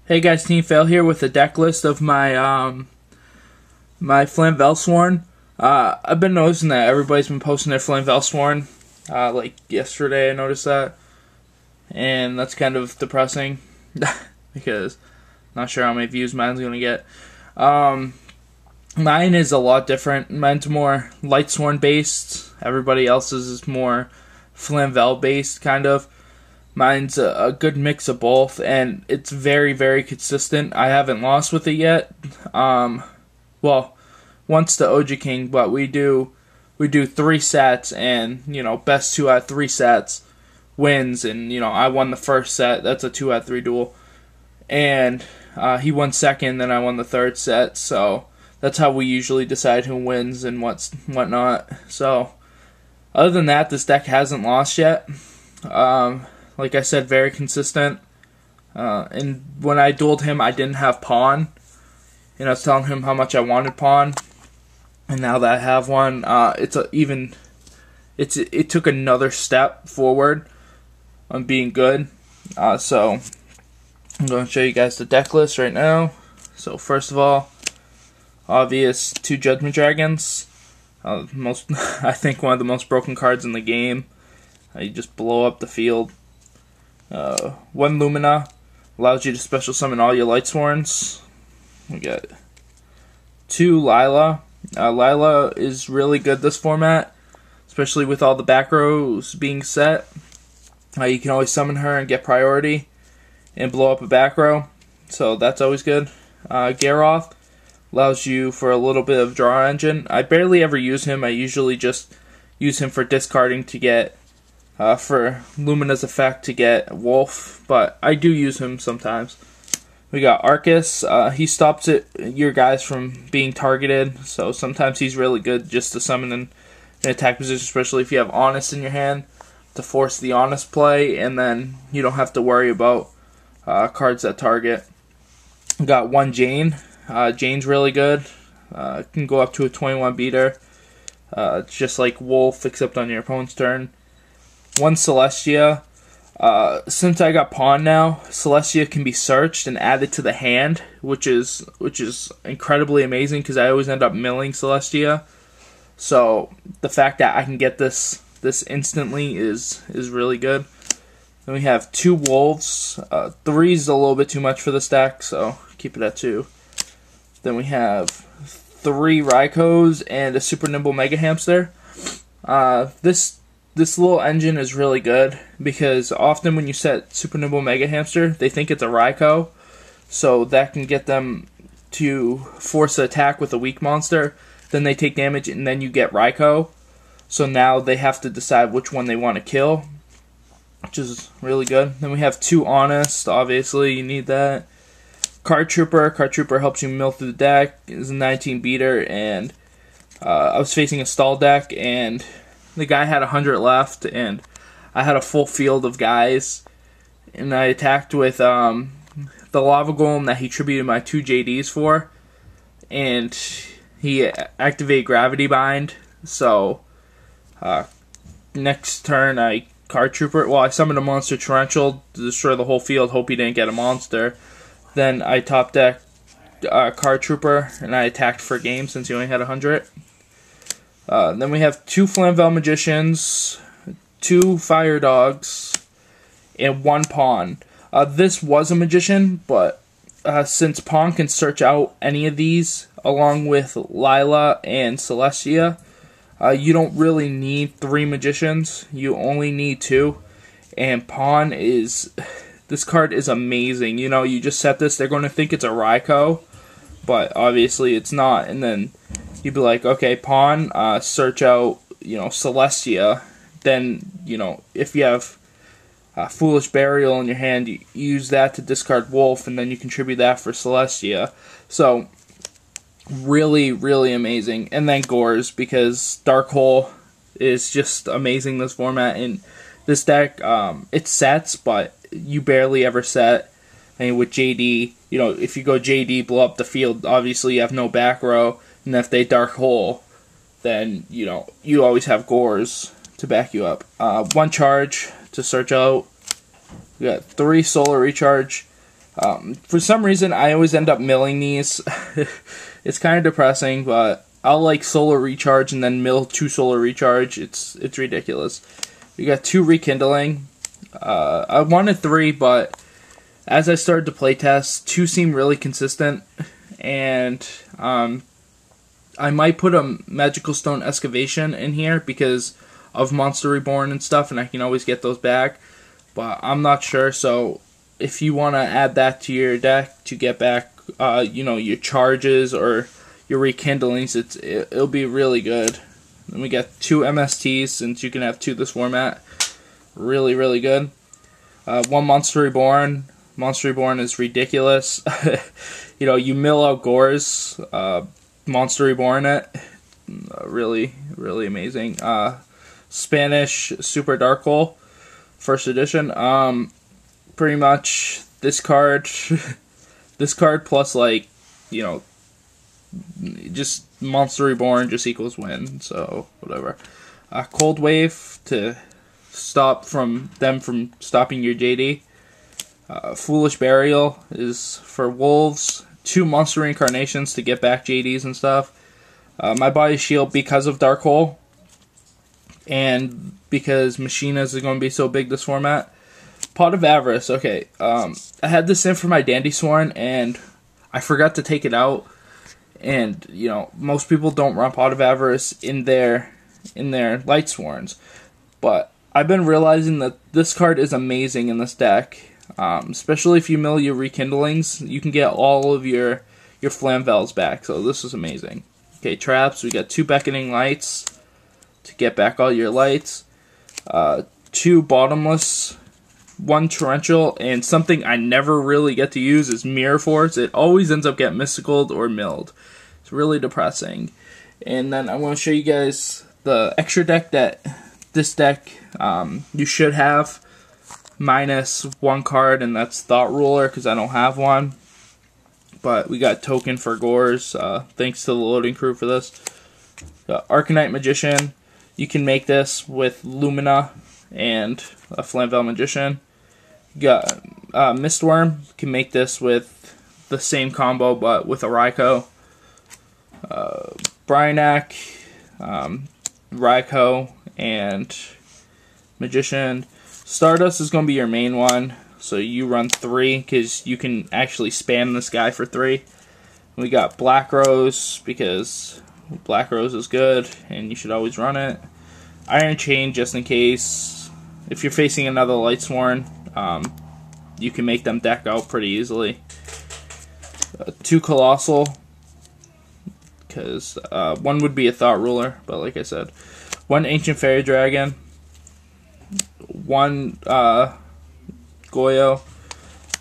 Hey guys, Team Fail here with a deck list of my my Flamvellsworn. I've been noticing that everybody's been posting their Flamvellsworn. Like yesterday I noticed that. And that's kind of depressing because I'm not sure how many views mine's gonna get. Mine is a lot different. Mine's more Lightsworn based. Everybody else's is more Flamvell based kind of. Mine's a good mix of both, and it's very, very consistent. I haven't lost with it yet. Well, once the OG King, but we do 3 sets, and best 2 out of 3 sets wins. And I won the first set. That's a 2 out of 3 duel, and he won second. Then I won the third set. So that's how we usually decide who wins and whatnot. So other than that, this deck hasn't lost yet. Like I said, very consistent. And when I dueled him, I didn't have Pawn. And I was telling him how much I wanted Pawn. And now that I have one, it took another step forward on being good. So I'm going to show you guys the deck list right now. So first of all, obvious 2 Judgment Dragons. I think one of the most broken cards in the game. You just blow up the field. 1 Lumina allows you to special summon all your Lightsworns. We got 2 Lila. Lila is really good this format, especially with all the back rows being set. You can always summon her and get priority and blow up a back row, so that's always good. Garroth allows you for a little bit of draw engine. I barely ever use him. I usually just use him for discarding to get for Lumina's effect to get Wolf, but I do use him sometimes. We got Arcus. He stops your guys from being targeted, so sometimes he's really good just to summon in an attack position, especially if you have Honest in your hand, to force the Honest play, and then you don't have to worry about cards that target. We got 1 Jane. Jane's really good. Can go up to a 21 beater. It's just like Wolf, except on your opponent's turn. 1 Celestia. Since I got Pawn now, Celestia can be searched and added to the hand, which is incredibly amazing because I always end up milling Celestia. So the fact that I can get this instantly is really good. Then we have 2 Wolves. 3 is a little bit too much for this deck, so keep it at 2. Then we have 3 Raikos and a Super Nimble Mega Hamster. This little engine is really good because often when you set Super Nimble Mega Hamster, they think it's a Raiko, so that can get them to force an attack with a weak monster. Then they take damage and then you get Raiko. So now they have to decide which one they want to kill, which is really good. Then we have 2 Honest. Obviously, you need that. Card Trooper. Card Trooper helps you mill through the deck. It's a 19 beater, and I was facing a stall deck, and the guy had 100 left, and I had a full field of guys, and I attacked with the Lava Golem that he tributed my 2 JDs for, and he activated Gravity Bind, so next turn I Card Trooper. Well, I summoned a Monster Torrential to destroy the whole field, hope he didn't get a monster. Then I top deck Card Trooper, and I attacked for game since he only had 100. Then we have 2 Flamvell Magicians, 2 Fire Dogs, and 1 Pawn. This was a Magician, but since Pawn can search out any of these, along with Lila and Celestia, you don't really need 3 Magicians. You only need 2. And Pawn is... This card is amazing. You just set this, they're going to think it's a Raiko, but obviously it's not. And then you'd be like, okay, Pawn, search out, Celestia. Then, if you have Foolish Burial in your hand, you use that to discard Wolf, and then you contribute that for Celestia. So, really, really amazing. And then Gores, because Dark Hole is just amazing this format. And this deck, it sets, but you barely ever set. And with JD, if you go JD, blow up the field, obviously you have no back row. And if they Dark Hole, then, you always have Gores to back you up. 1 charge to search out. We got 3 Solar Recharge. For some reason, I always end up milling these. It's kind of depressing, but I'll like solar recharge and then mill 2 solar recharge. It's ridiculous. We got 2 rekindling. I wanted 3, but as I started to playtest, 2 seemed really consistent, and I might put a magical stone excavation in here because of Monster Reborn and stuff, and I can always get those back, but I'm not sure. So if you want to add that to your deck to get back, your charges or your rekindlings, it'll be really good. Then we got 2 MSTs, since you can have 2 this format. Really, really good. 1 Monster Reborn. Monster Reborn is ridiculous. You mill out Gore's Monster Reborn it. Really, really amazing. Spanish Super Dark Hole, 1st edition. Pretty much this card, this card plus just Monster Reborn just equals win. So whatever. Cold Wave to stop them from stopping your JD. Foolish Burial is for wolves. 2 monster reincarnations to get back JDs and stuff. My Body Shield because of Dark Hole, and because Machinas is going to be so big this format. Pot of Avarice. Okay, I had this in for my Flamvellsworn, and I forgot to take it out. And most people don't run Pot of Avarice in their Lightsworns, but I've been realizing that this card is amazing in this deck. Especially if you mill your rekindlings, you can get all of your Flamvells back. So this is amazing. Okay, traps. We got 2 Beckoning Lights to get back all your lights. 2 Bottomless, 1 Torrential, and something I never really get to use is Mirror Force. It always ends up getting mysticaled or milled. It's really depressing. And then I want to show you guys the extra deck that this deck you should have. Minus 1 card, and that's Thought Ruler, because I don't have one. But we got Token for Gores, thanks to the loading crew for this. Arcanite Magician, you can make this with Lumina and a Flamvell Magician. You got Mistworm, you can make this with the same combo, but with a Raikou. Bryanak, Raikou, and Magician. Stardust is going to be your main one, so you run 3, because you can actually spam this guy for 3. We got Black Rose, because Black Rose is good, and you should always run it. Iron Chain, just in case. If you're facing another Lightsworn, you can make them deck out pretty easily. 2 Colossal, because 1 would be a Thought Ruler, but like I said. 1 Ancient Fairy Dragon. 1 Goyo,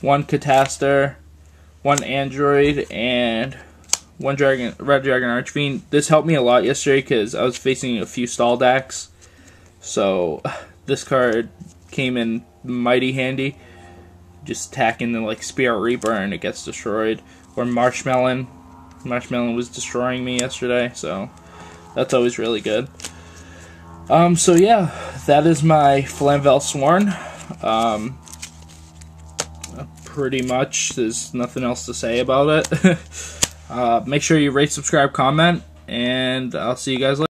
1 Cataster, 1 Android, and 1 Red Dragon Archfiend. This helped me a lot yesterday because I was facing a few stall decks, so this card came in mighty handy. Just attack into like Spirit Reaper and it gets destroyed. Or Marshmelon. Marshmelon was destroying me yesterday, so that's always really good. So yeah, that is my Flamvellsworn. Pretty much, there's nothing else to say about it. Make sure you rate, subscribe, comment, and I'll see you guys later.